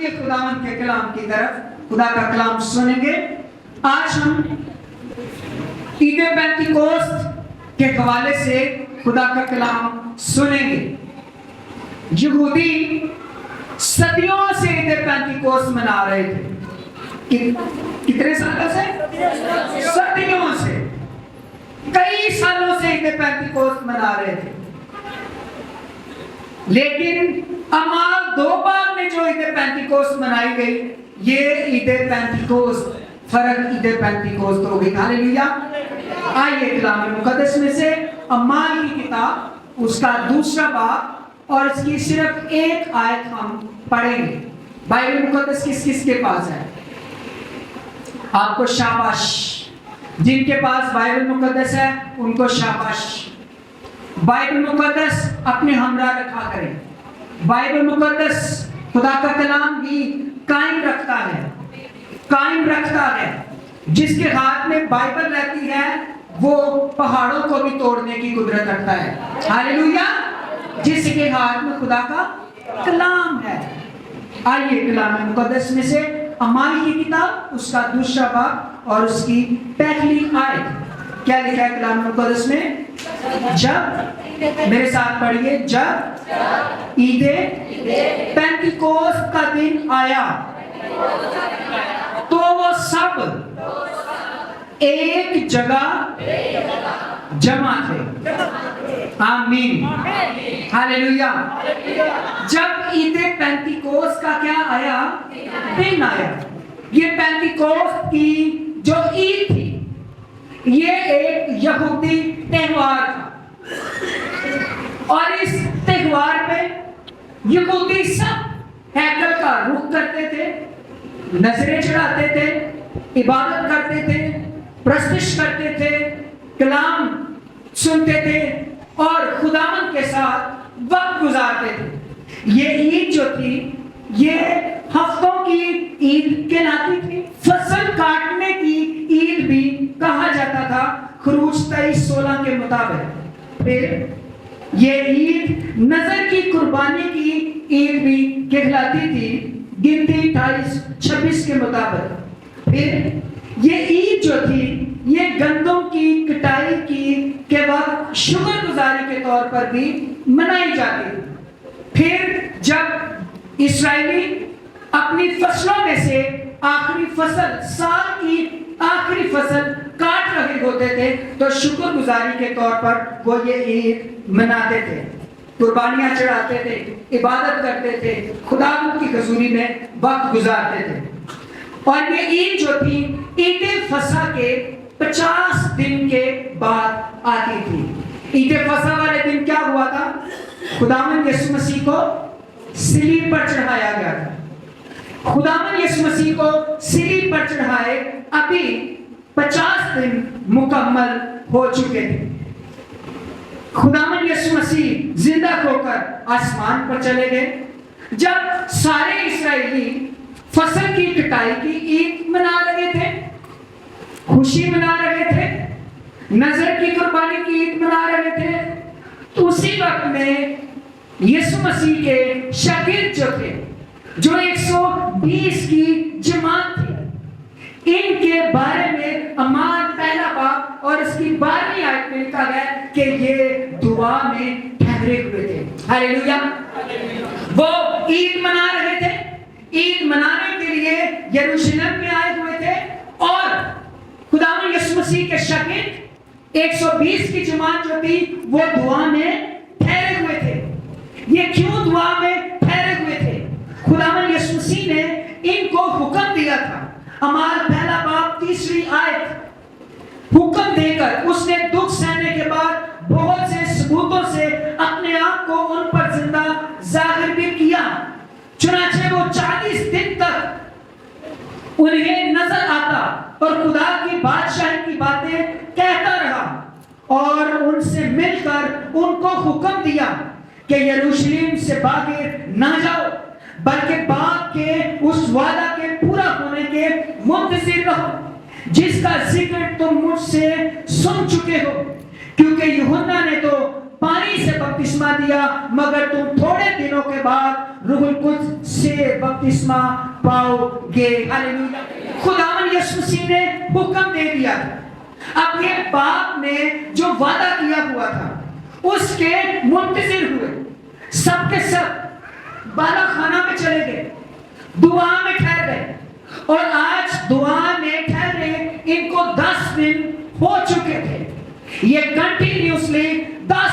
آئیے خداوند کے کلام کی طرف، خدا کا کلام سنیں گے۔ آج ہم عید پینتیکوست کے حوالے سے خدا کا کلام سنیں گے۔ یہودی صدیوں سے عید پینتیکوست منا رہے تھے۔ کتنے سالوں سے؟ صدیوں سے، کئی سالوں سے عید پینتیکوست منا رہے تھے، لیکن اعمال 2 میں جو عید پینتیکوست منائی گئی، یہ عید پینتیکوست فرق عید پینتیکوست ہو گئی۔ ہاللیلویا۔ آئیے کلام مقدس میں سے اعمال کی کتاب اس کا 2 باب اور اس کی صرف 1 آیت ہم پڑھیں گے۔ بائبل مقدس کس کس کے پاس ہے؟ آپ کو شاباش، جن کے پاس بائبل مقدس ہے ان کو شاباش۔ بائبل مقدس اپنے ہمراہ رکھا کریں۔ بائبل مقدس خدا کا کلام بھی قائم رکھتا ہے، قائم رکھتا ہے۔ جس کے ہاتھ میں بائبل رہتی ہے وہ پہاڑوں کو بھی توڑنے کی قدرت رکھتا ہے۔ ہاللیلویا۔ جس کے ہاتھ میں خدا کا کلام ہے۔ آئیے کلام مقدس میں سے اعمال کی کتاب اس کا 2 باب اور اس کی پہلی آیت کیا لکھا ہے کلام مقدس میں؟ جب، میرے ساتھ پڑھیے، جب عید پینتیکوست کا دن آیا تو وہ سب ایک جگہ جمع تھے۔ آمین، ہاللیلویا۔ جب عید پینتیکوست کا کیا آیا؟ دن آیا۔ یہ پینتیکوست کی جو عید تھی یہ ایک یہودی تہوار تھا، اور اس تہوار پہ یہودی سب ہیکل کا رخ کرتے تھے، نظریں چڑھاتے تھے، عبادت کرتے تھے، پرستش کرتے تھے، کلام سنتے تھے اور خداوند کے ساتھ وقت گزارتے تھے۔ یہ عید جو تھی یہ ہفتوں کی عید کہلاتی تھی، فصل کاٹنے کی عید بھی کہا جاتا تھا خروج 23:16 کے مطابق۔ پھر یہ عید نظر کی قربانی کی عید بھی کہلاتی تھی گنتی 28:26 کے مطابق۔ پھر یہ عید جو تھی یہ گندم کی کٹائی کی کے وقت شکر گزاری کے طور پر بھی منائی جاتی تھی۔ پھر جب اسرائیلی اپنی فصلوں میں سے آخری فصل، سال کی آخری فصل کاٹ رہے ہوتے تھے تو شکر گزاری کے طور پر وہ یہ عید مناتے تھے، قربانیاں چڑھاتے تھے، عبادت کرتے تھے، خداوند کی حضوری میں وقت گزارتے تھے۔ اور یہ عید جو تھی عید فصح کے 50 دن کے بعد آتی تھی۔ عید فصح والے دن کیا ہوا تھا؟ خداوند یسوع مسیح کو صلیب پر چڑھایا گیا تھا۔ خداوند یسوع مسیح کو صلیب پر چڑھائے ابھی 50 دن مکمل ہو چکے تھے۔ خداوند یسوع مسیح زندہ ہو کر آسمان پر چلے گئے۔ جب سارے اسرائیلی فصل کی کٹائی کی عید منا رہے تھے، خوشی منا رہے تھے، نظر کی قربانی کی عید منا رہے تھے، تو اسی وقت میں یسوع مسیح کے شاگرد جو تھے، جو 120 کی جماعت تھی، ان کے بارے میں اعمال 1 باب اور اس کی 12ویں آیت میں لکھا گیا کہ یہ دعا میں ٹھہرے ہوئے تھے۔ ہاللیلویا۔ وہ عید منا رہے تھے، عید منانے کے لیے یروشلم میں آئے ہوئے تھے، اور خداوند یسوع مسیح کے شاگرد 120 کی جماعت جو تھی وہ دعا میں ٹھہرے ہوئے تھے۔ یہ کیوں دعا میں ٹھہرے ہوئے تھے؟ خداوند یسوع مسیح نے ان کو حکم دیا تھا، اعمال 1 باب 3 آیت، حکم دے کر اس نے دکھ سہنے کے بعد بہت سے ثبوتوں سے اپنے آپ کو ان پر زندہ ظاہر بھی کیا۔ چنانچہ وہ 40 دن تک انہیں نظر آتا اور خدا کی بادشاہی کی باتیں کہتا رہا، اور ان سے مل کر ان کو حکم دیا کہ یروشلم سے باہر نہ جاؤ، بلکہ باپ کے اس وعدہ کے پورا ہونے کے منتظر رہو جس کا ذکر تم مجھ سے سن چکے ہو، کیونکہ یوحنا نے تو पानी से बपतिस्मा दिया, मगर तुम थोड़े दिनों के बाद रूह कुद्स से बपतिस्मा पाओगे। हालेलुया। खुदावन यीशु मसीह ने हुक्म दे दिया। अब ये बाप ने जो वादा किया हुआ था उसके मुंतजिर हुए, सबके सब बाला खाना में चले गए, दुआ में ठहर गए, और आज दुआ में ठहरे इनको 10 दिन हो चुके थे। ये कंटिन्यूसली 10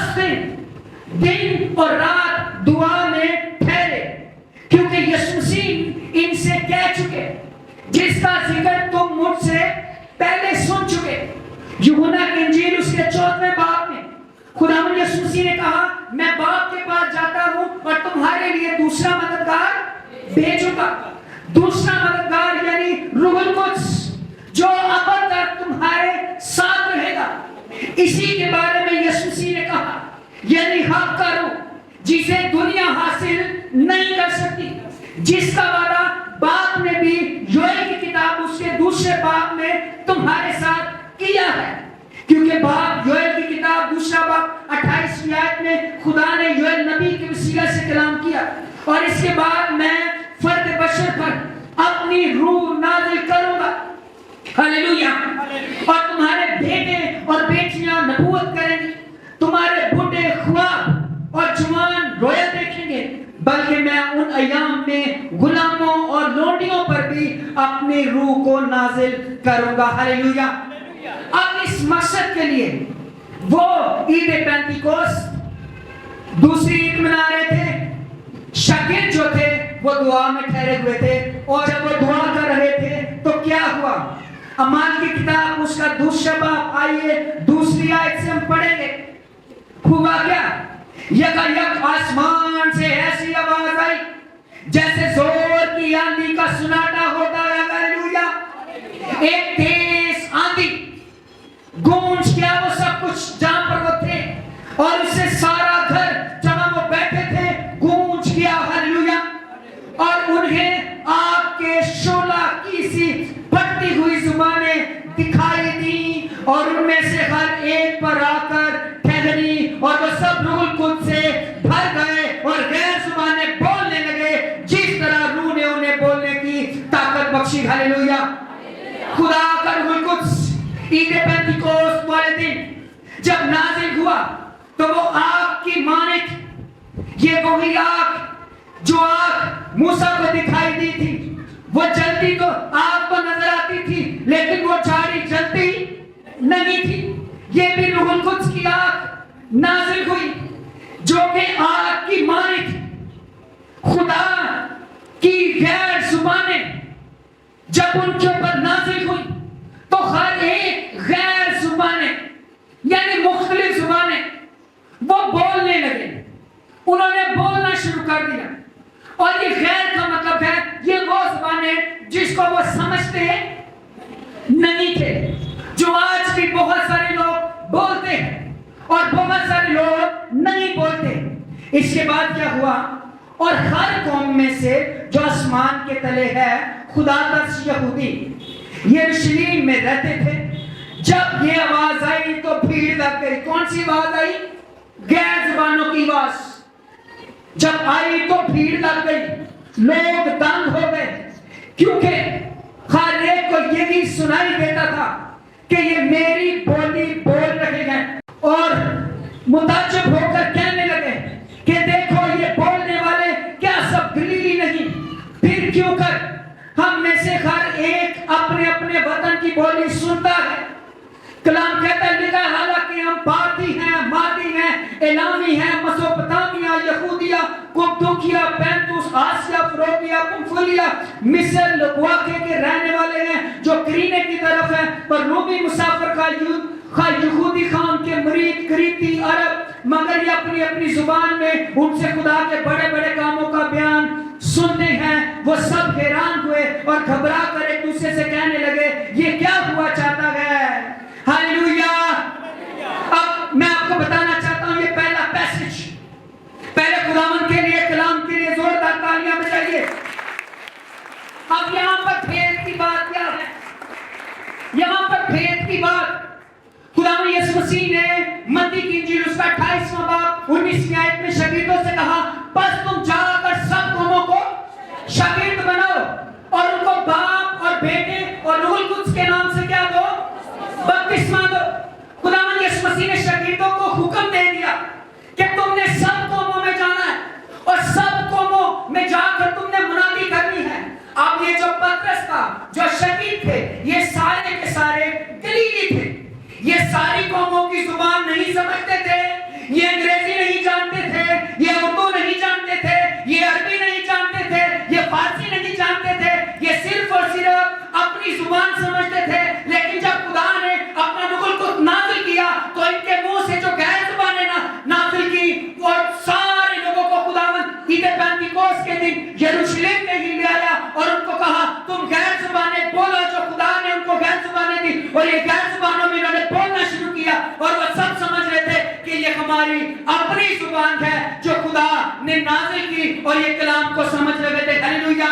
दिन और रात दुआ में ठहरे, क्योंकि यीशु मसीह इनसे कह चुके, जिसका जिक्र तुम मुझसे पहले सुन चुके। यूहन्ना की इंजील उसके 4वें बाब में खुदावंद यीशु मसीह ने कहा, मैं बाप के पास जाता हूं और तुम्हारे लिए दूसरा मददगार भेजूंगा। दूसरा मददगार यानी रूह कुद्स, जो अब तक तुम्हारे साथ रहेगा। इसी के बारे में यीशु मसीह ने कहा, यानी हक का रूह, जिसे दुनिया हासिल नहीं कर सकती, जिसका वादा बाप ने भी योएल की किताब उसके दूसरे बाब में तुम्हारे साथ किया है। क्योंकि बाप योएल की किताब दूसरा बाब 28वीं आयत में खुदा ने योएल नबी के वसीला से कलाम किया, और इसके बाद मैं फर्द बशर पर अपनी रूह नाज़िल करूंगा। हालेलुया। और तुम्हारे बेटे और बेटियां नबूवत करेंगी, तुम्हारे बूढ़े ख्वाब और जवान रोया देखेंगे, बल्कि मैं उन अय्याम में गुलामों और लोंडियों पर भी अपनी रूह को नाज़िल करूंगा। हालेलुया। अब इस मकसद के लिए वो ईद पेंतिकोस्त दूसरी ईद मना रहे थे। शागिर्द जो थे वो दुआ में ठहरे हुए थे, और जब वो दुआ कर रहे थे तो क्या हुआ? अमाल की किताब उसका दूसरा बाब, आइए दूसरी आयत से हम पढ़ेंगे। हुआ क्या? यकायक आसमान से ऐसी आवाज आई जैसे जोर की आंधी का सुनाटा होता है। हालेलुया। एक तेज आंधी गूंज गया वो सब कुछ जहां पर वो थे, और उससे सारा घर जहां वो बैठे थे गूंज गया। हालेलुया। और उन्हें आग के शोला की सी फटती हुई जुबानें दिखाई दी, और उनमें से हर एक पर आकर ठहरी, और वो सब रूह कुद्स से भर गए और गैर जुबानें बोलने लगे, जिस तरह रूह ने उन्हें बोलने की ताकत बख्शी। हालेलुया। खुदा का रूह कुद्स ईद पेंतिकोस्त वाले दिन जब नाज़िल हुआ तो वो आग की माने थी। ये वही आग जो आग मूसा को दिखाई दी थी, वो जलती तो आग को नजर आती थी, लेकिन वो झाड़ी जलती नहीं थी। ये भी रूह कुद्स की आग नाज़िल हुई, जो कि आग की माने थी। खुदा की गैर जुबानें जब उनके ऊपर नाज़िल हुई तो हर एक गैर जुबानें यानी मुख्तलिफ जुबानें वो बोलने लगे, उन्होंने बोलना शुरू कर दिया। और ये गैर का मतलब है ये वो जुबानें जिसको वो समझते नहीं थे, जो आज भी बहुत सारे लोग बोलते हैं और बहुत सारे लोग नहीं बोलते। इसके बाद क्या हुआ? और हर कौम में से जो आसमान के तले है खुदा तरस यहूदी यरूशलेम में रहते थे। जब ये आवाज आई तो भीड़ लग गई। कौन सी आवाज आई? गैर जुबानों की आवाज जब आई तो भीड़ लग गई, लोग दंग हो गए, क्योंकि हर एक को यही सुनाई देता था कि ये मेरी बोली बोल रहे हैं, और मुताज्जिब होकर कहने लगे कि देखो ये बोलने वाले क्या सब गलीली नहीं? फिर क्यों कर हम में से हर एक अपने अपने वतन की बोली सुनता है। कलाम कहता है, हालांकि हम पार्थी हैं, मादी हैं, एलामी हैं, मेसोपोटामिया, यहूदिया, कुप्तुकिया, पैंतुस, आसिया, फ्रोगिया, पंफुलिया, मिस्र, लुक्वाके के रहने वाले हैं, जो करीने की तरफ है, पर रोमी मुसाफिर का यहूदी खान के मरीद, क्रीती, अरब, मगर ये अपनी अपनी जुबान में उनसे खुदा के बड़े बड़े कामों का बयान सुनते हैं। वो सब हैरान हुए और घबरा कर एक दूसरे से कहने लगे, ये क्या हुआ चाहता है? हालेलुया। अब मैं आपको बताना चाहता हूं, ये पहला पैसेज, पहले खुदावंद के लिए, कलाम के लिए जोरदार तालियां बजाइए। अब यहां पर भेद की बात क्या है? यहां पर भेद की बात खुदावंद यीशु मसीह ने मत्ती की इंजील उसका 28वां बाब 19वीं आयत में शागिर्दों से कहा, बस तुम जाकर सब कौमों को शागिर्द बनाओ और उनको बाप और बेटे और रूह कुद्स के नाम से क्या दो? बपतिस्मा दो। खुदावंद यीशु मसीह ने शागिर्दों को हुक्म दे दिया कि तुमने सब कौमों में जाना है और सब कौमों में जाकर तुमने मुनादी करनी है। अब ये जो पतरस का जो शागिर्द थे, ये सारे के सारे गलीली थे। ये सारी कौमों की जुबान नहीं समझते थे, ये अंग्रेजी नहीं जानते थे, ये उर्दू नहीं जानते थे, ये अरबी नहीं जानते थे, ये फारसी नहीं जानते थे, ये सिर्फ और सिर्फ अपनी जुबान समझते थे। लेकिन जब खुदा ने अपना रूह को नाज़िल किया तो इनके मुंह से जो गैर जुबानें नाज़िल की और सारे लोगों को खुदावंद ईद पेंतिकोस्त के दिन यरूशलेम में ही ले आया और उनको कहा, तुम गैर जुबानें बोलो जो खुदा ने उनको गैर जुबानें दी। और ये गैर जुबानों में इन्होंने बोलना शुरू किया और वो सब समझ रहे थे कि ये हमारी अपनी जुबान है जो खुदा ने नाज़िल की, और ये कलाम को समझ रहे थे। Hallelujah,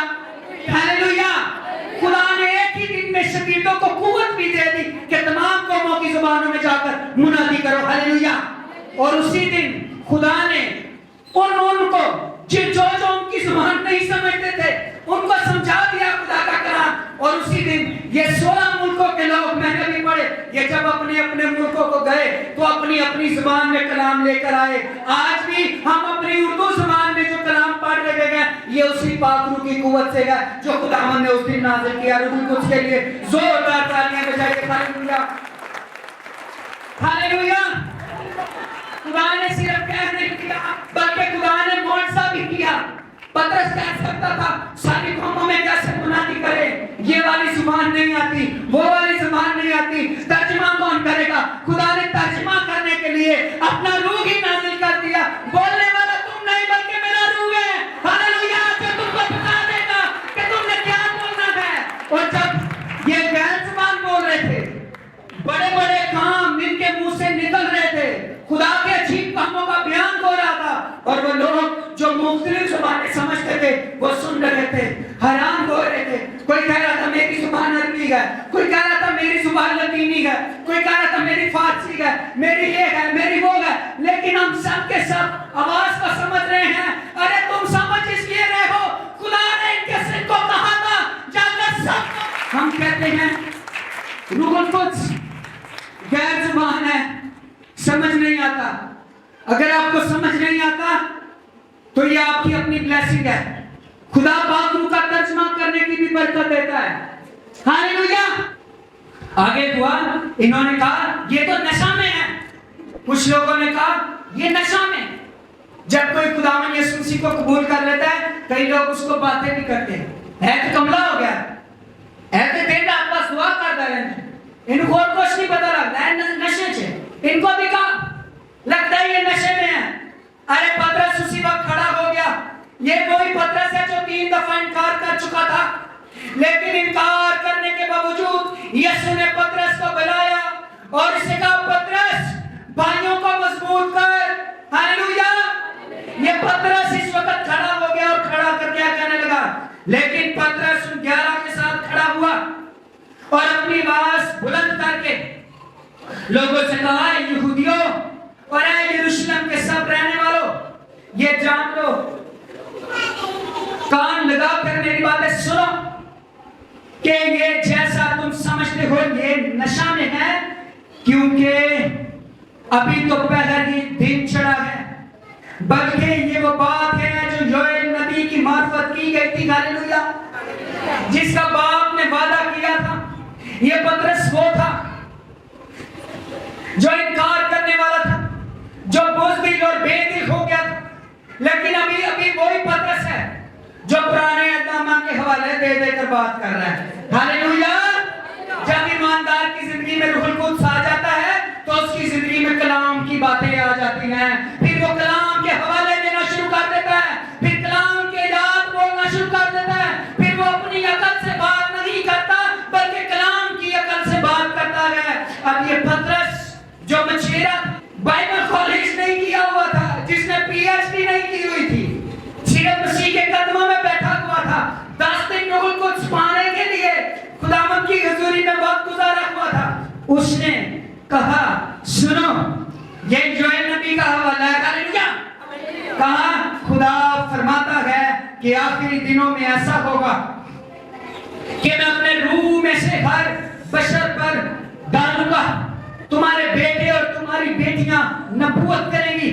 hallelujah. खुदा ने एक ही दिन में शागिर्दों को कुव्वत भी दे दी कि तमाम कौमों की जुबानों में जाकर मुनादी करो। हालेलुया। और उसी दिन खुदा ने उनको जो उनकी जुबान नहीं समझते थे उनको समझा दिया खुदा का कलाम। और उसी दिन ये 16 मुल्कों के लोग, मैंने भी पढ़े, ये जब अपने अपने मुल्कों को गए तो अपनी अपनी जुबान में कलाम लेकर आए। आज भी हम अपनी उर्दू जुबान में जो कलाम पढ़ रहे हैं, ये उसी पाक रूह की कुव्वत से है जो खुदावंद ने उस दिन नाज़िल किया। रूह कुद्स के लिए जोरदार तालियां बजाइए। Hallelujah, hallelujah. खुदा ने सिर्फ कह नहीं किया बल्कि खुदा ने मुआज़ा भी किया। पतरस कह सकता था सारी कौमों में कैसे मुनादी करे, ये वाली जुबान नहीं आती, वो वाली जुबान नहीं आती, तर्जुमा कौन करेगा? खुदा ने तर्जुमा करने के लिए अपना रूह ही नाज़िल कर दिया। बोलने वाला तुम नहीं बल्कि मेरा रूह है। हालेलुया, जो तुमको बता देगा कि तुमने क्या बोलना है। और जब ये गैर जुबान बोल रहे थे, बड़े बड़े काम इनके मुंह से निकल रहे थे, खुदा के अजीब कामों का बयान हो रहा था, और वो लोग जो मुख्तलिफ जुबानें समझते थे वो सुन रहे थे, हैरान हो रहे थे। कोई कह रहा था मेरी जुबान अरबी है, कोई कह रहा था मेरी जुबान लतीनी है, कोई कह रहा था मेरी फारसी है, मेरी ये है, मेरी वो है। लेकिन हम सब के सब आवाज को समझ रहे हैं। अरे तुम समझ इसलिए रहे हो, खुदा ने इनके सिर को कहा था जाकर सब। हम कहते हैं रूह कुद्स गैर जुबान है, समझ नहीं आता। अगर आपको समझ नहीं आता तो ये आपकी अपनी ब्लेसिंग है। खुदा पाक रूह का तर्जुमा करने की भी बरकत देता है। हालेलुया। आगे हुआ, इन्होंने कहा ये तो नशा में है। कुछ लोगों ने कहा ये नशा में। जब कोई खुदावंद यीशु मसीह को कबूल कर लेता है, कई लोग उसको बातें भी करते हैं, है तो कमला हो गया, है तो बेटा आपका दुआ कर दे रहे। इनको और कुछ नहीं पता लगता है, नशे से इनको भी कहा लगता है ये नशे में है। अरे पतरस उसी वक्त खड़ा हो गया। ये वही पतरस है जो 3 दफा इनकार कर चुका था, लेकिन इनकार करने के बावजूद यीशु ने पतरस को बुलाया और इसे कहा पतरस भाइयों को मजबूत कर। हालेलुया। ये पतरस इस वक्त खड़ा हो गया और खड़ा कर क्या कहने लगा, लेकिन पतरस 11 के साथ खड़ा हुआ और अपनी आवाज बुलंद करके लोगों से कहा, यहूदियों और यरूशलेम के सब रहने वालों, ये जान लो, कान लगा कर मेरी बातें सुनो कि ये जैसा तुम समझते हो ये नशा में है, क्योंकि अभी तो पहला ही दिन चढ़ा है, बल्कि ये वो बात है जो योएल नबी की मार्फत की गई थी। हालेलुया। जिसका बाप ने वादा किया था। ये पतरस वो था जो इनकार करने वाला था, जो बुज़दिल और बेदिल हो गया था, लेकिन अभी अभी वही पतरस है जो पुराने अहकाम के हवाले दे देकर बात कर रहा है। हालेलुया। जब ईमानदार की जिंदगी में रूहुल कुद्स आ जाता है तो उसकी जिंदगी में कलाम की बातें आ जाती हैं, फिर वो कलाम के हवाले देना शुरू कर देता है, फिर कलाम के याद बोलना शुरू कर देता है, फिर वो अपनी अकल से बात नहीं करता बल्कि कलाम की अकल से बात करता है। अब ये पतरस जो मछेरा बाइबल कॉलेज नहीं किया हुआ था, जिसने पीएचडी नहीं की हुई थी, सिर्फ मसीह के कदमों में बैठा हुआ था, 10 दिन रूहुल कुद्स पाने के लिए खुदावंद की हुजूरी में वक्त गुजारा हुआ था, उसने कहा सुनो, ये योएल नबी का हवाला है। हालेलुया। कि आखिरी दिनों में ऐसा होगा कि मैं अपने रूह में से हर बशर पर डालूंगा। तुम्हारे बेटे और तुम्हारी बेटियां नबूवत करेंगी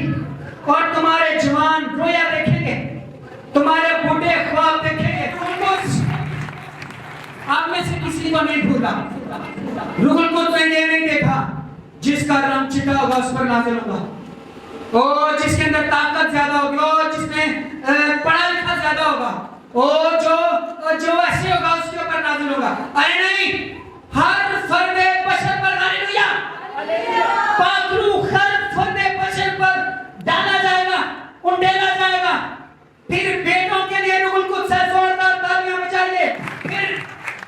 और तुम्हारे जवान रोया देखेंगे, तुम्हारे बूढ़े ख्वाब देखेंगे। कुछ आप में से किसी को नहीं भूला, रूहुल कुद्स ने ये नहीं देखा जिसका रंग चिटा होगा उस पर नाज़िल होगा, ओ जिसके अंदर ताकत ज्यादा होगी, ओ जिसमें पढ़ा लिखा ज्यादा होगा, ओ जो ऐसे होगा उसके ऊपर नाज़िल होगा। अरे नहीं, हर फर्दे बशर पर हालेलुया, पाकरू हर फर्दे बशर पर डाला जाएगा, उंडेला जाएगा। फिर बेटों के लिए रूहुल कुद्स से जोरदार तालियां बजाइए। फिर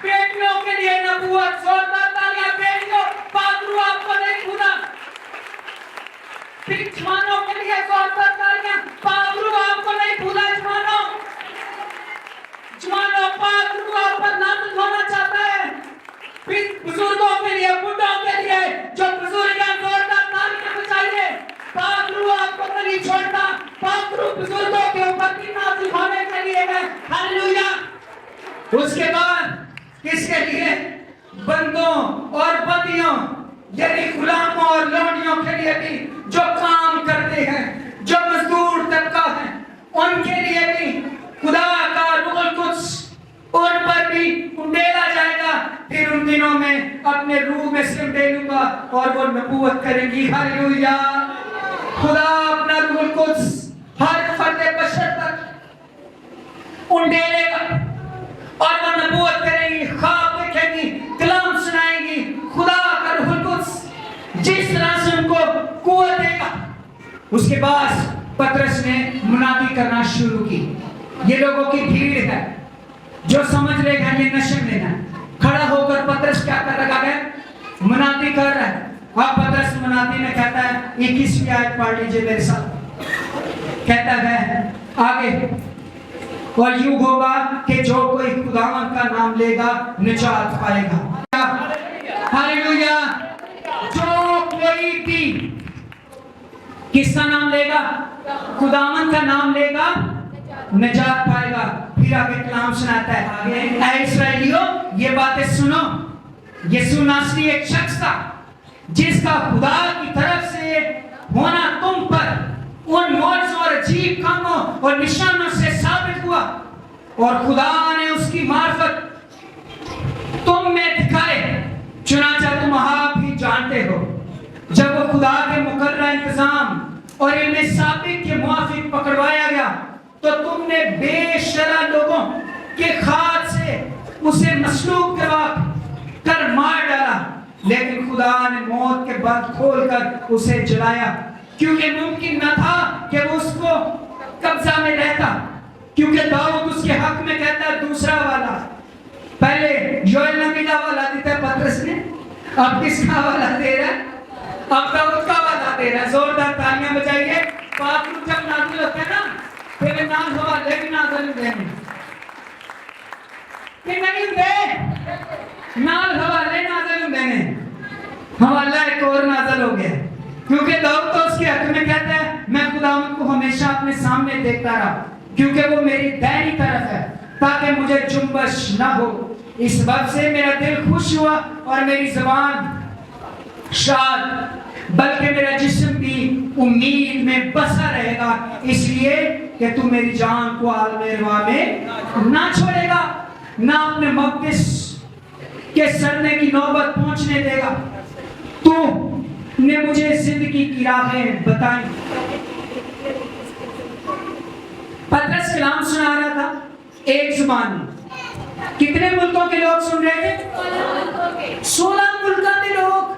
बेटियों के लिए नबूवत, जोरदार तालियां। बेटियों, पाकरू आपको नहीं भूला। फिर जवानों के लिए जोरदार तालियां। पाकरू आपको नहीं भूला। जवानों पाकरू आप पर नाज़िल होना चाहता है। फिर बुजुर्गों के लिए, बुढ़ों के लिए जो बुजुर्ग हैं, जोरदार तालियां बजाइए। पाकरू आपको नहीं छोड़ता। पाकरू बुजुर्गों के ऊपर भी नाज़िल होने के लिए है। हालेलुया। उसके बाद किसके लिए? बंदों और बंदियों, यानी गुलामों और लौंडियों के लिए भी, जो काम करते हैं, जो मजदूर तबका है, उनके लिए भी खुदा का रूहुल कुद्स उन पर भी उंडेला जाएगा। फिर उन दिनों में अपने रूह में से उंडेलूंगा और वो नबूवत करेंगी। हालेलुया। खुदा अपना रूहुल कुद्स हर फर्दे बशर पर उंडेलेगा और वो नबूवत करेंगी, ख्वाब देखेंगी, कलाम सुनाएंगी। खुदा का रूहुल कुद्स जिस तरह से उनको कुव्वत देगा। उसके बाद पतरस ने मुनादी करना शुरू की। ये लोगों की भीड़ है जो समझ रहे हैं ये नशे में है। खड़ा होकर पतरस क्या कर रहा है? मुनादी कर रहा है। अब पतरस मुनादी में कहता है, 21वीं आयत पढ़ लीजिए मेरे साथ। कहता है आगे, और यूं होगा कि जो कोई खुदावंद का नाम लेगा निजात पाएगा। हालेलुया। जो कोई भी किसका नाम लेगा? खुदावंद का नाम लेगा, निजात पाएगा। फिर आगे कलाम सुनाता है। आगे, ऐ इस्राएलियों, ये बातें सुनो। यीशु नासरी एक शख्स था जिसका खुदा की तरफ से होना तुम पर उन मौजों और अजीब कामों और निशानों से साबित हुआ, और खुदा ने उसकी मार्फत तुम में दिखाए। चुनांचे तुम आप ही जानते हो, जब वो खुदा के मुकर्रर इंतजाम और इल्म साबित के मुआफिक पकड़वाया गया, तो तुमने बेशरम लोगों के हाथ से उसे मसलूब करवा कर मार डाला। लेकिन खुदा ने मौत के बंद खोलकर उसे जलाया, क्योंकि मुमकिन न था कि वो उसको कब्जा में रहता। क्योंकि दाऊद उसके हक में कहता है दूसरा वाला, पहले योएल नबी का वाला देता है पतरस ने, अब किसका वाला दे रहा है? अब दाऊद का वाला दे रहा है। जोरदार तालियां बजाइए। पाकरू जब नाज़िल होते हैं ना, फिर नाम हवाले भी नाज़िल होते हैं कि नहीं होते? नाल हवाले नाज़िल होते हैं। हवाला एक और नाज़िल हो गया, क्योंकि दाऊद तो उसके हक में कहता है, मैं खुदावंद को हमेशा अपने सामने देखता रहा, क्योंकि वो मेरी दाहिनी तरफ है, ताकि मुझे जुम्बश ना हो। इस बात से मेरा दिल खुश हुआ और मेरी ज़बान शाद, बल्कि मेरा जिस्म भी उम्मीद में बसा रहेगा, इसलिए कि तू मेरी जान को आलमे रवा में ना छोड़ेगा, ना अपने मक़दिस के सड़ने की नौबत पहुंचने देगा। तू ने मुझे जिंदगी की राहें बताई। पतरस कलाम सुना रहा था एक जुबान में। कितने मुल्कों के लोग सुन रहे थे? 16 मुल्कों के लोग।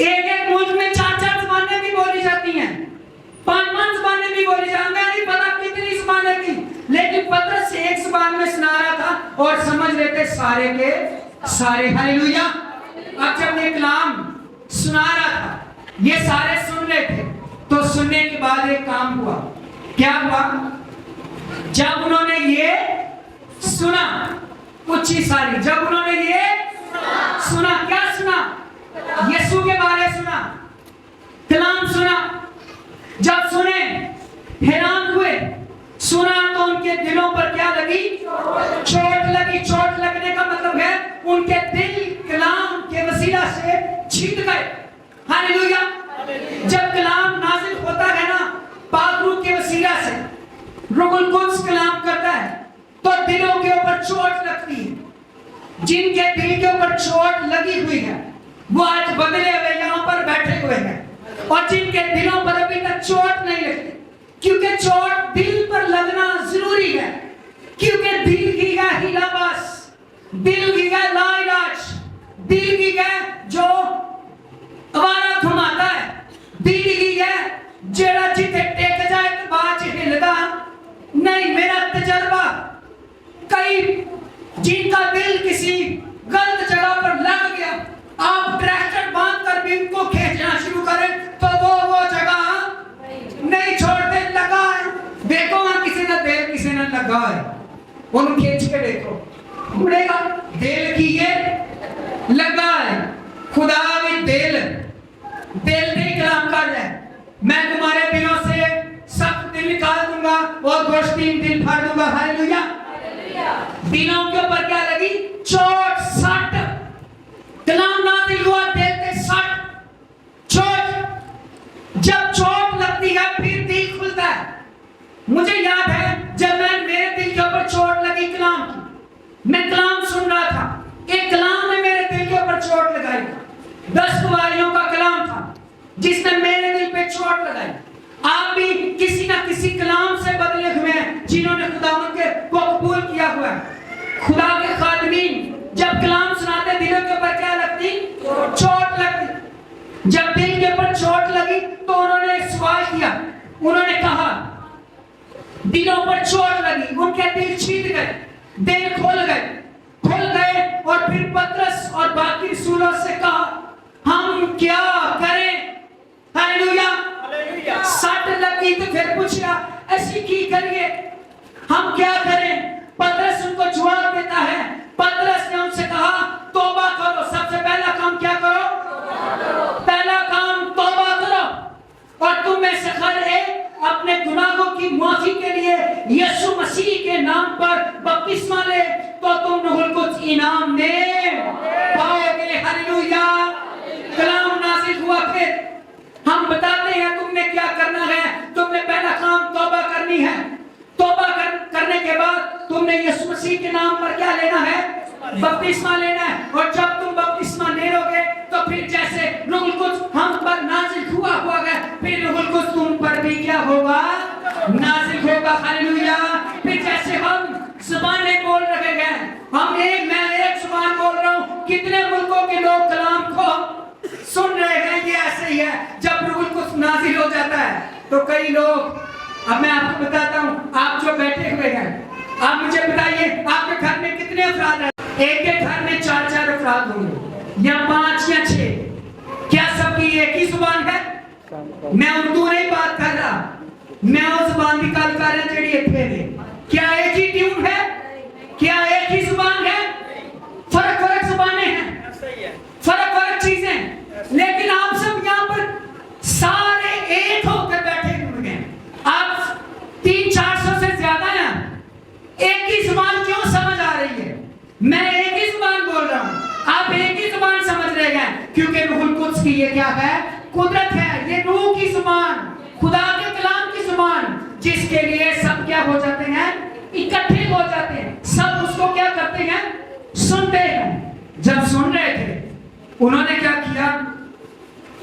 एक एक मुल्क में 4-4 ज़बानें भी बोली जाती हैं, 5-5 ज़बानें भी बोली जाती हैं, नहीं पता कितनी ज़बानें थी, लेकिन पतरस एक ज़बान में सुना रहा था और समझ रहे थे सारे के सारे। हालेलुया। अब जब ये कलाम सुना रहा था, ये सारे सुन रहे थे, तो सुनने के बाद एक काम हुआ। क्या हुआ? जब उन्होंने ये सुना, उच्ची सारी, जब उन्होंने ये सुना, क्या सुना? यीशु के बारे सुना, कलाम सुना। जब सुने हैरान हुए, सुना तो उनके दिलों पर क्या लगी? चोट लगी। चोट लगने का मतलब है उनके दिल कलाम के वसीला से जीत गए। हालेलुया। जब कलाम नाजिल होता है ना पाक रूह के वसीला से, रूहुल कुद्स कलाम करता है तो दिलों के ऊपर चोट लगती है। जिनके दिल के ऊपर चोट लगी हुई है वो आज बदले हुए यहाँ पर बैठे हुए हैं, और जिनके दिलों पर अभी तक चोट नहीं लगी, क्योंकि चोट दिल पर लगना जरूरी है, क्योंकि दिल की है हिलाबस, दिल की है लाइलाज, दिल की है जो आवारा घुमाता है, दिल की है जेड़ा जिथे टेक जाए तो बाज हिलदा नहीं। मेरा तजर्बा कई जिनका दिल किसी गलत जगह पर लग गया, आप ट्रैक्टर बांध कर भी उनको खींचना शुरू करें तो वो जगह नहीं छोड़ते, लगा है। देखो वहां किसी ने दिल किसी ने लगा है, उन खींच के देखो मुड़ेगा। दिल की ये लगा है, खुदा भी दिल नहीं कलाम कर रहा है। मैं तुम्हारे दिलों से सख्त दिल निकाल दूंगा और गोश्तीन दिल फाड़ दूंगा। हालेलुया। दिलों के ऊपर क्या लगी? चोट, सट। कलाम नाज़िल हुआ, दिल पे सट, चोट। जब चोट लगती है फिर दिल खुलता है। मुझे याद है जब मेरे दिल के ऊपर चोट लगी कलाम की, मैं कलाम सुन रहा था, एक कलाम ने मेरे दिल के ऊपर चोट लगाई। 10 गवाहियों का कलाम था जिसने मेरे दिल पे चोट लगाई। आप भी किसी ना किसी कलाम से बदले हुए हैं जिन्होंने खुदावंद के को कबूल किया हुआ है। खुदा के खादमीन जब कलाम सुनाते दिलों के ऊपर क्या लगती? चोट लगती। जब दिल के ऊपर चोट लगी तो उन्होंने एक सवाल किया। उन्होंने कहा दिलों पर चोट लगी, उनके दिल छीन गए, दिल खुल गए और फिर पतरस और बाकी रसूलों से कहा हम क्या करें? हालेलुया। सट लगी तो फिर पूछा ऐसी की करिए, हम क्या करें? पतरस उनको जवाब देता है। पतरस ने उनसे कहा तौबा करो। सबसे पहला काम क्या करो? पहला काम तौबा करो और तुम में से हर एक अपने गुनाहों की माफी के लिए यीशु मसीह के नाम पर बपतिस्मा ले तो तुम रूहुल कुद्स इनाम में पाओगे। हालेलुया। कलाम नाज़िल हुआ, फिर हम बताते हैं तुमने क्या करना है। तुमने पहला काम तौबा करनी है। तौबा करने के बाद तुमने यीशु मसीह के नाम पर क्या लेना है? बपतिस्मा लेना है। और जब तुम बपतिस्मा ले लोगे तो फिर जैसे रूहुल कुद्स हम पर नाज़िल हुआ है, फिर रूहुल कुद्स तुम पर भी क्या होगा? नाज़िल होगा। हालेलुया। फिर जैसे हम ज़बानें बोल रहे हैं, मैं एक ज़बान बोल रहा हूँ, कितने मुल्कों के लोग कलाम को सुन रहे हैं? ये ऐसे ही है। जब रूहुल कुद्स नाज़िल हो जाता है तो कई लोग, अब मैं आपको बताता हूँ, आप जो बैठे हुए हैं, आप मुझे बताइए आपके घर में कितने अफराद हैं? एक के घर में 4 अफराद होंगे या 5 या 6। क्या सबकी एक ही जुबान है? मैं उर्दू नहीं बात कर रहा, मैं उस जुबान की गल कर रहा जेड़ी इत्थे है। क्या एक ही ट्यून है? क्या एक ही जुबान है? फर्क जुबानें हैं, फर्क चीजें, लेकिन आप सब यहाँ पर सारे एक होकर बैठे हुए हैं। आप 300-400 से ज्यादा हैं, एक ही जुबान क्यों समझ आ रही है? मैं एक ही जुबान बोल रहा हूँ, आप एक ही जुबान समझ रहे हैं, क्योंकि रूहुल कुद्स की ये क्या है? कुदरत है। ये रूह की जुबान, खुदा के कलाम की जुबान, जिसके लिए सब क्या हो जाते हैं? इकट्ठे हो जाते हैं। सब उसको क्या करते हैं? सुनते हैं। जब सुन रहे थे उन्होंने क्या किया?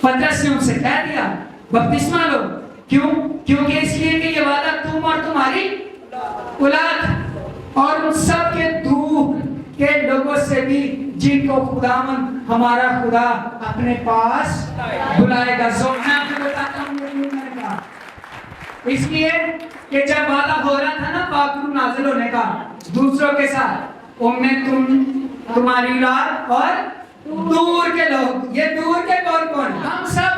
पतरस ने उनसे कह दिया बपतिस्मा लो। क्यों? क्योंकि इसलिए कि ये वादा तुम और तुम्हारी औलाद और उन सब के दूर के लोगों से भी जिनको खुदावंद हमारा खुदा अपने पास बुलाएगा। मैं आपको बताता हूँ इसलिए कि जब वादा हो रहा था ना पाक रूह नाज़िल होने का दूसरों के साथ, उनमें तुम्हारी औलाद और दूर के लोग। ये दूर के कौन कौन? हम सब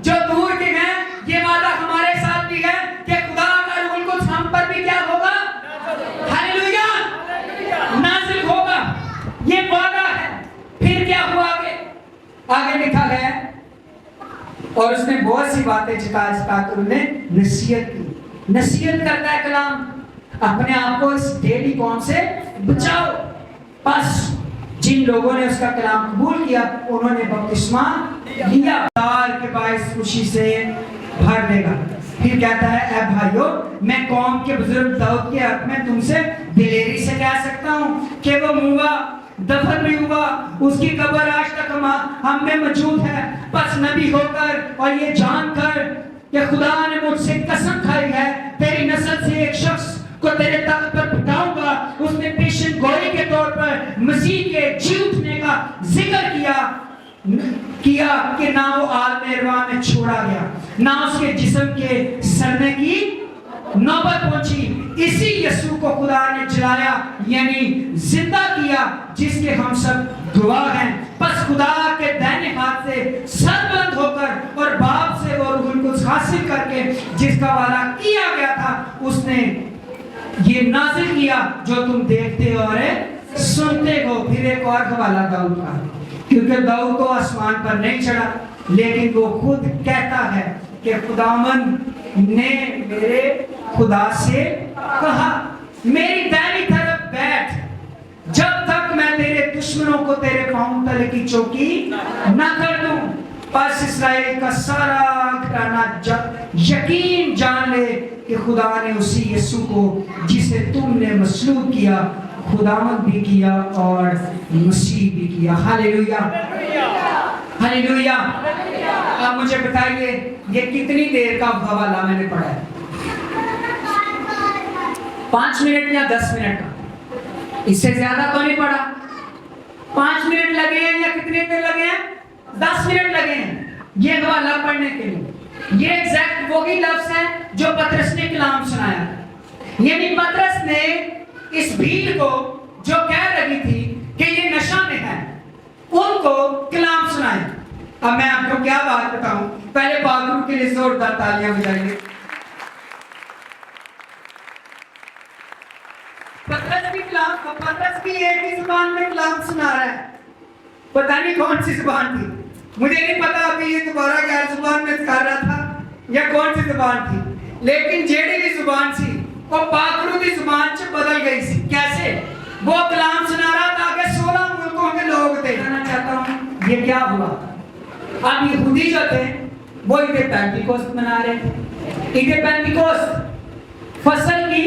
जो दूर के हैं। ये वादा हमारे साथ भी है कि खुदा का रूहुल कुद्स हम पर भी क्या होगा? हालेलुया। नाज़िल होगा, ये वादा है। फिर क्या हुआ? आगे लिखा है और उसने बहुत सी बातें चिता कर उन्हें नसीहत की। नसीहत करता है कलाम। अपने आप को इस डेली कौन से बचाओ। बस जिन लोगों ने उसका कलाम कबूल किया उन्होंने बपतिस्मा लिया, तार के बायस खुशी से भर देगा। फिर कहता है, ऐ भाइयों, मैं कौम के बुजुर्ग दाऊद के हक में तुमसे दिलेरी से कह सकता हूँ कि वो मुआ दफन भी हुआ, उसकी कब्र आज तक हम में मौजूद है। बस नबी होकर और ये जानकर कि खुदा ने मुझसे कसम खाई है, तेरी नस्ल से एक शख्स को तेरे तख्त पर बिठाऊंगा। उसने पेशन गोई के तौर पर मसीह के जी उठने का जिक्र किया कि ना वो आलम अरवाह में छोड़ा गया, ना उसके जिस्म के सड़ने की नौबत पहुंची। इसी यीशु को खुदा ने जलाया यानी जिंदा किया, जिसके हम सब गवाह हैं। बस खुदा के दाहिने हाथ से सरबलंद होकर और बाप से वो रूहुल कुद्स हासिल करके जिसका वादा किया गया था, उसने ये नाजिल किया जो तुम देखते हो और सुनते हो। फिर एक और हवाला दाऊद का, क्योंकि दाऊद तो आसमान पर नहीं चढ़ा, लेकिन वो खुद कहता है कि खुदावंद ने मेरे खुदा से कहा, मेरी दाहिनी तरफ बैठ, जब तक मैं तेरे दुश्मनों को तेरे पांव तले की चौकी न कर दूं। बस इस्राएल का सारा घराना यकीन जान ले कि खुदा ने उसी यीशु को जिसे तुमने मसलूब किया, खुदावंद भी किया और मसीह भी किया। Hallelujah, hallelujah. आप मुझे बताइए ये कितनी देर का हवाला मैंने पढ़ा है? 5 मिनट या 10 मिनट का? इससे ज्यादा तो नहीं पढ़ा। 5 मिनट लगे हैं या कितने देर लगे हैं? 10 मिनट लगे हैं ये हवाला पढ़ने के लिए। ये एग्जैक्ट वही लफ्ज है जो पतरस ने कलाम सुनाया, यानी पतरस ने इस भीड़ को जो कह रही थी कि ये नशा में है, उनको कलाम सुनाया। अब मैं आपको क्या बात बताऊं, पहले पागल के लिए जोरदार तालियां बजाइए। पतरस भी एक ही जुबान में कलाम सुना रहा है, पता नहीं कौन सी जुबान थी, मुझे नहीं पता अभी ये दोबारा गैर जुबान में कर रहा था या कौन सी जुबान थी, लेकिन जेडी की जुबान सी वो पागलू की जुबान से बदल गई सी। कैसे? वो कलाम सुना रहा था कि 16 मुल्कों के लोग थे। कहना चाहता हूं ये क्या हुआ, अब यहूदी जो थे वो ईद पेंटिकोस्ट मना रहे थे। ईद पेंटिकोस्ट फसल की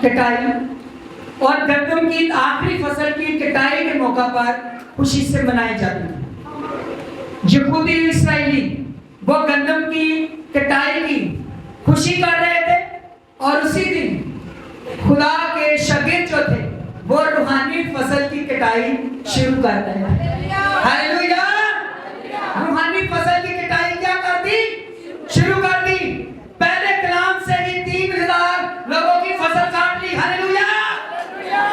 कटाई और गंदम की आखिरी फसल की कटाई के मौका पर खुशी से मनाई जाती थी। यहूदी इस्राएली वो गंदम की कटाई की खुशी कर रहे थे और उसी दिन खुदा के शागिर्द जो थे वो रूहानी फसल की कटाई शुरू कर रहे थे। हालेलुया, रूहानी फसल की कटाई क्या कर दी? शुरू कर दी। पहले कलाम से ही 3000 लोगों की फसल काट ली। हालेलुया।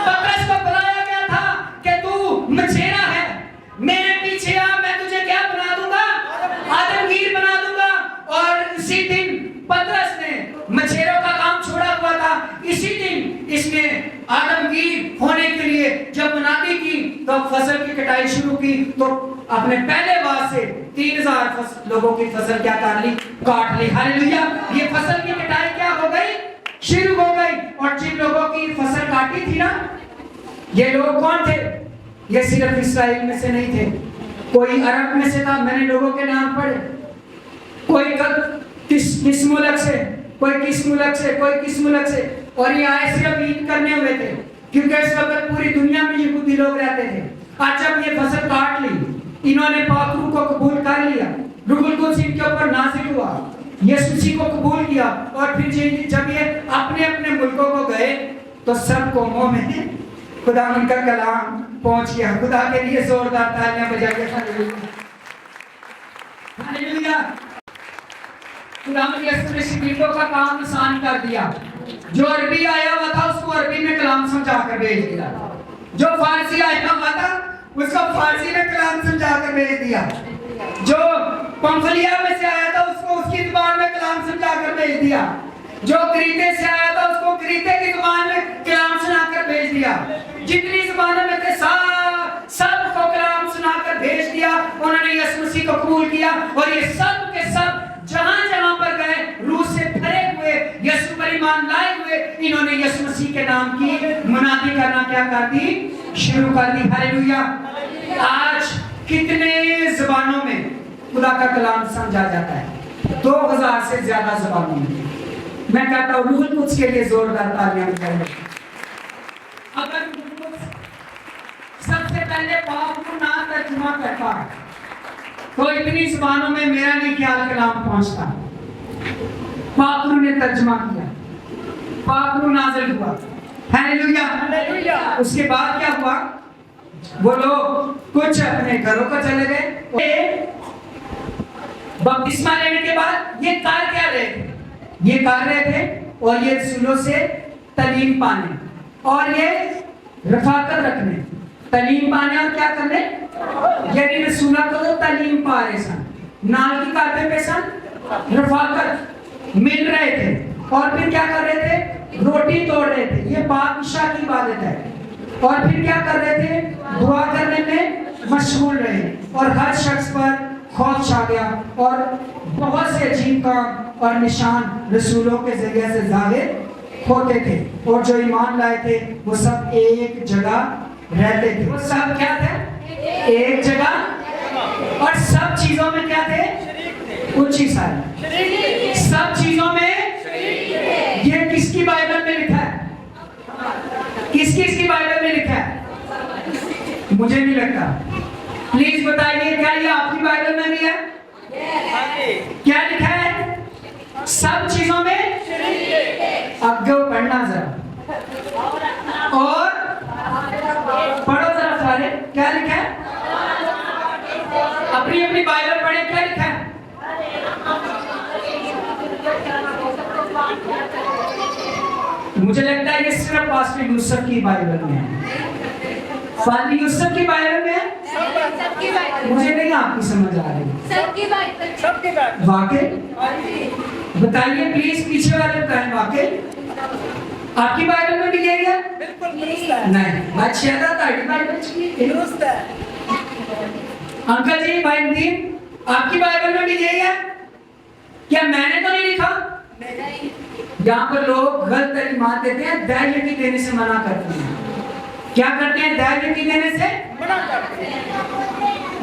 पतरस को बुलाया गया था कि तू मछेरा है, मेरे पीछे आ, मैं तुझे क्या बना दूंगा? आदमगीर बना दूंगा। और इसी दिन पतरस ने मछेरों का काम छोड़ा हुआ था, इसी दिन इसने आदमगीर होने के लिए जब मुनादी की तो फसल की कटाई शुरू की, तो अपने पहले बात से 3000 लोगों की फसल क्या कर ली? काट ली। हालेलुया। ये फसल की कटाई क्या हो गई? शुरू हो गई। और जिन लोगों की फसल काटी थी ना, ये लोग कौन थे? ये सिर्फ इस्राएल में से नहीं थे, कोई अरब में से था। मैंने लोगों के नाम पढ़े, कोई किस मुल्क से, कोई किस मुल्क से, कोई किस मुल्क से, और ये आए सिर्फ ईद करने हुए थे, क्योंकि इस वक्त पूरी दुनिया में यहूदी लोग रहते थे। आज जब ये फसल काट ली, इन्होंने पाकरू को कबूल कर लिया, रूहुल कुद्स इनके ऊपर नाज़िल हुआ, यीशु मसीह को कबूल किया, और फिर जब ये अपने अपने मुल्कों को गए तो सब कौमों में खुदा उनका कलाम पहुंच गया। खुदा के लिए जोरदार तालियां बजाइए। हालेलुया। खुदावंद यीशु ने शिबिरों का काम आसान कर दिया। जो अरबी आया हुआ था उसको अरबी में कलाम समझा कर भेज दिया, जो फारसी आया हुआ था उसको फारसी में कलाम समझा कर भेज दिया, जो पंफलिया में से आया था उसको उसकी जुबान में कलाम समझा कर भेज दिया, जो क्रीते से आया था उसको क्रीते की जुबान में कलाम सुनाकर भेज दिया। जितनी जुबानों में थे सबको कलाम सुनाकर भेज दिया। उन्होंने यीशु मसीह को कबूल किया और ये सब के सब जहां जहां पर गए रूह से भरे हुए, यीशु पर ईमान लाए हुए, इन्होंने यीशु مسیح کے نام کی منادی کرنا کیا کر دی؟ شروع کر دی. ہاللیلویا. آج کتنے زبانوں میں خدا کا کلام سمجھا جاتا ہے؟ 2000 سے زیادہ زبانوں میں. میں کہتا ہوں روح القدس کے لیے زوردار تالیاں بجائیں. اگر روح القدس سب سے پہلے پاک کو نہ ترجمہ کرتا تو اتنی زبانوں میں میرا نہیں خیال کلام پہنچتا. پاک روح نے ترجمہ کیا, پاک روح نازل ہوا. ہاللیلویا. اس کے بعد کیا ہوا؟ وہ لوگ کچھ اپنے گھروں کو چلے گئے. بپتسمہ لینے کے بعد یہ کر کیا رہے تھے؟ یہ کر رہے تھے اور یہ رسولوں سے تعلیم پانے اور یہ رفاقت رکھنے, تعلیم پانے اور کیا کرنے, یعنی رسولہ کو تو تعلیم پا رہے سن, نال کی کارتے پہ سن, رفاقت مل رہے تھے اور پھر کیا کر رہے تھے؟ روٹی توڑ رہے تھے. یہ بادشاہ کی عبادت ہے. اور پھر کیا کر رہے تھے؟ دعا کرنے میں مشغول رہے اور ہر شخص پر خوف چھا گیا اور بہت سے عجیب کام اور نشان رسولوں کے ذریعے سے ظاہر ہوتے تھے. اور جو ایمان لائے تھے وہ سب ایک جگہ رہتے تھے. وہ سب کیا تھے؟ ایک جگہ. اور سب چیزوں میں کیا تھے؟ اونچی ساری سب چیزوں میں. یہ کس کی بائبل میں لکھا ہے؟ کس کی بائبل میں لکھا ہے؟ مجھے نہیں لگتا. پلیز بتائیے کیا یہ آپ کی بائبل میں بھی ہے؟ کیا لکھا ہے؟ سب چیزوں میں. آگے پڑھنا ذرا اور پڑھو ذرا سارے. کیا لکھا ہے؟ اپنی اپنی بائبل پڑھیں. کیا لکھا ہے؟ مجھے لگتا ہے یہ صرف پاسٹر یوسف کی بائبل میں ہے. فادر یوسف کی بائبل میں ہے. مجھے نہیں آپ کی سمجھ آ رہی. سب کی بائبل. واقعی بتائیے پلیز, پیچھے والے بتائیں. واقعی آپ کی بائبل میں بھی یہی ہے؟ نہیں. اچھا تھا بائبل. انکل جی, بھائی ندیم, آپ کی بائبل میں بھی یہی ہے کیا؟ میں نے تو نہیں لکھا. یہاں پر لوگ غلط تعلیمات دیتے ہیں, دہر یقین دینے سے منع کرتے ہیں. کیا کرتے ہیں؟ دہر یقین دینے سے منع کرتے ہیں.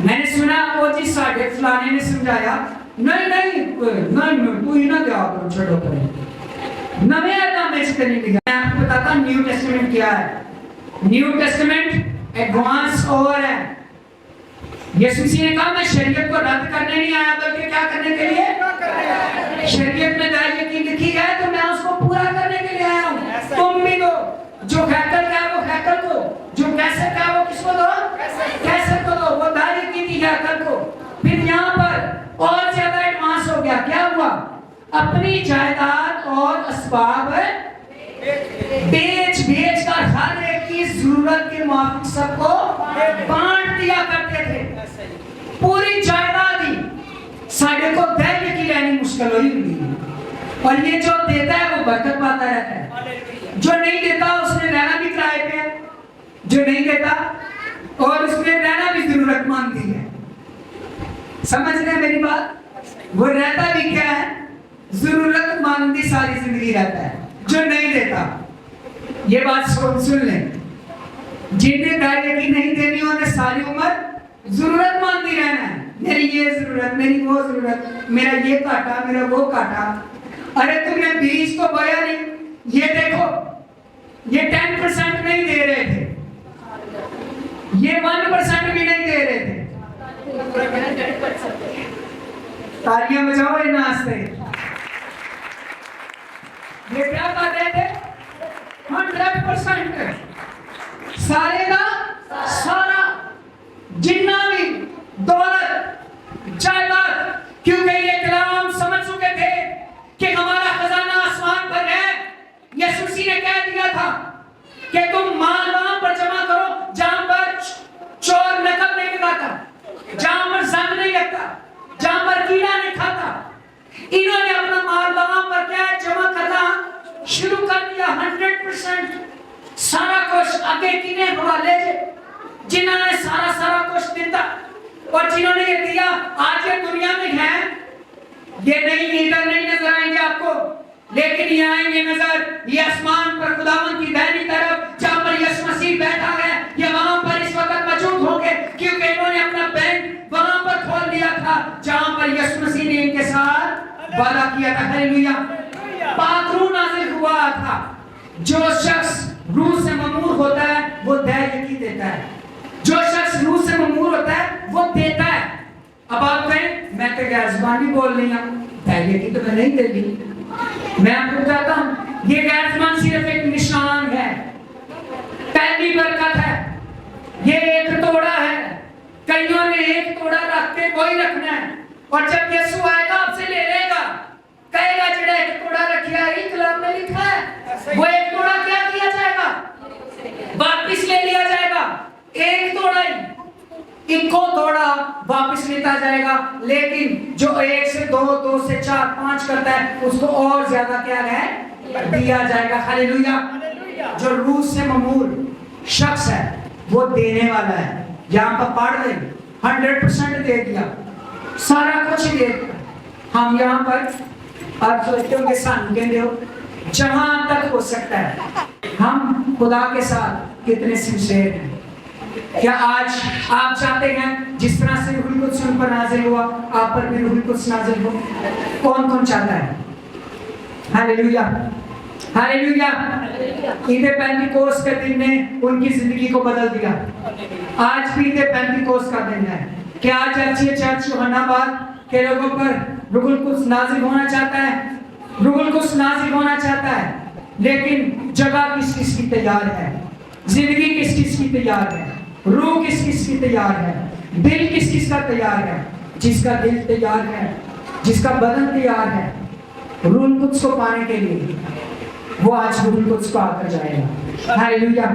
میں نے سنا وہ جی ساڑھے فلانے نے سمجھایا, نہیں تو ہی نہ دیا کرو, چھوڑو کریں. نوے آیتاں میں سے نہیں لکھا. میں آپ کو بتاتا ہوں نیو ٹیسٹمنٹ کیا ہے. نیو ٹیسٹمنٹ ایڈوانس اور ہے. یسوع مسیح نے کہا میں شریعت کو رد کرنے نہیں آیا بلکہ کیا کرنے کے لیے؟ شریعت میں دہر یقین لکھی ہے تو میں اس کو پورا کرنے کے لیے آیا ہوں. تم بھی دو. جو ہیکل کا ہے وہ ہیکل کو, جو کیسر کا ہے وہ کس کو دو؟ کیسر کو دو. وہ دہر یقین دی ہیکل کو. پھر یہاں پر اور زیادہ ایڈوانس ہو گیا. کیا ہوا؟ اپنی جائیداد اور اسباب بیچ کر ہر ایک کی ضرورت کے موافق سب کو بانٹ دیا کرتے تھے. پوری جائیداد ہی. ساڑھے کو دہر یقین لینی مشکل ہوئی. اور یہ جو دیتا ہے وہ برکت پاتا رہتا ہے. جو نہیں دیتا اس نے رہنا بھی کرائے پہ ہے. جو نہیں دیتا اور اس نے رہنا بھی ضرورت مندی ہے. سمجھ رہے ہیں میری بات؟ وہ رہتا بھی کیا ہے؟ ضرورت مندی ساری زندگی رہتا ہے. جو نہیں دیتا, یہ بات سن لیں, جنہیں دہر یقین نہیں دینی انہیں ساری عمر ضرورت مندی رہنا ہے. میری یہ ضرورت, میری وہ ضرورت, میرا یہ کاٹا, میرا وہ کاٹا. ارے تم نے بیج کو بویا نہیں. یہ دیکھو, یہ 10% نہیں دے رہے تھے, یہ 1% بھی نہیں دے رہے تھے. تالیاں بجاؤ یہ ناستے. یہ کیا کر رہے تھے؟ 100% سارے کا سارا جتنا بھی دولت جائیداد. کیونکہ یہ کلام سمجھ چکے تھے کہ ہمارا خزانہ آسمان پر ہے. یسوع مسیح نے کہہ دیا تھا کہ تم مال وہاں پر جمع کرو جہاں پر چور نقب نہیں لگاتا, جہاں پر زنگ نہیں لگتا, جہاں پر کیڑا نہیں کھاتا. انہوں نے اپنا مال وہاں پر کیا ہے جمع کرنا شروع کر دیا. 100% سارا کچھ آگے کینے حوالے جنہوں نے سارا کچھ دیتا اور جنہوں نے یہ دیا. آج یہ دنیا میں ہے, یہ نہیں ادھر نہیں نظر آئیں گے آپ کو. لیکن یہ آئیں گے نظر یہ آسمان پر خداوند کی دائنی طرف جہاں پر یسوع مسیح بیٹھا ہے یہ وہاں پر اس وقت موجود ہوں گے کیونکہ انہوں نے اپنا بینک وہاں پر کھول دیا تھا جہاں پر یسوع مسیح نے ان کے ساتھ وعدہ کیا تھا. ہلیلویا. پاک روح نازل ہوا تھا. جو شخص روح سے ممور ہوتا ہے وہ دے یقین دیتا ہے. جو شخص روح سے ممور ہوتا ہے وہ دیتا ہے. اب آپ کہیں میں تو غیر زبانی بول رہی ہوں دے یقین تو میں نہیں دے لی. میں آپ کو بتاتا ہوں یہ غیر زبان صرف ایک نشان ہے. پہلی برکت ہے یہ ایک توڑا ہے. کئیوں نے ایک توڑا رکھ کے کوئی رکھنا ہے اور جب یسوع آئے گا آپ سے لے لے گا کہے گا جڑا ایک توڑا رکھیا ہے کلام میں لکھا ہے وہ ایک توڑا کیا کیا جائے گا واپس لے لیا جائے گا. ایک توڑا ہی ایک کو توڑا واپس لیتا جائے گا لیکن جو ایک سے دو دو سے چار پانچ کرتا ہے اس کو اور زیادہ کیا ہے دیا جائے گا. ہلیلویا. جو روح سے ممور شخص ہے وہ دینے والا ہے. یہاں پر پڑھ لیں 100% دے دیا سارا کچھ دے دیا. ہم یہاں پر آپ سوچتے ہو کہ سان کہتے ہو جہاں تک ہو سکتا ہے ہم خدا کے ساتھ کتنے سنسیئر ہیں. کیا آج آپ چاہتے ہیں جس طرح سے روح القدس ان پر نازل ہوا آپ پر بھی روح القدس نازل ہو؟ کون کون چاہتا ہے؟ ہلیلویا. ہلیلویا. عید پینتیکوس کے دن نے ان کی زندگی کو بدل دیا. آج بھی عید پینتیکوس کا دن ہے. کیا آج اچھی چرچ یوحنا آباد کے لوگوں پر روح القدس نازل ہونا چاہتا ہے؟ روح القدس نازل ہونا چاہتا ہے لیکن جگہ کس کس کی تیار ہے؟ زندگی کس کس کی تیار ہے؟ روح کس کس کی تیار ہے؟ دل کس کس کا تیار ہے؟ جس کا دل تیار ہے جس کا بدن تیار ہے روح القدس کو پانے کے لیے وہ آج روح القدس کو آ کر جائے گا. ہلیلویا.